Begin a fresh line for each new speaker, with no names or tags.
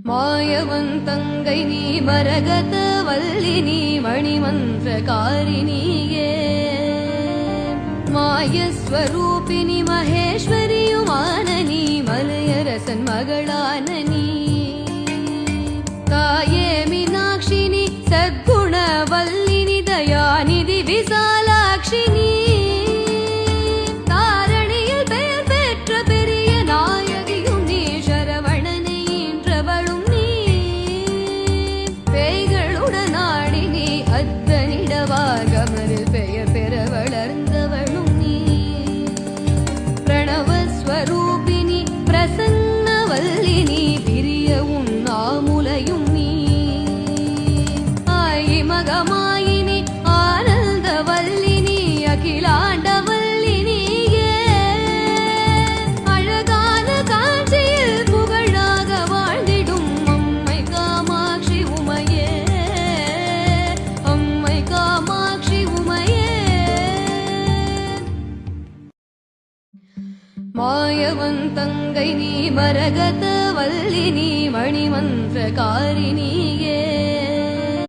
மாயவன் தங்கை நீ மரகத வல்லி நீ மணிமந்திரகாரிணியே மாயஸ்வரூபிணி மகேஸ்வரியுமான நீ மலையரசன் மகளான நீ தாயே மீனாட்சினி சத்குண வல்லினி தயாநிதி விசாலாட்சினி மாயவன் தங்கை நீ மரகத வல்லி நீ மணிமந்திரகாரிணியே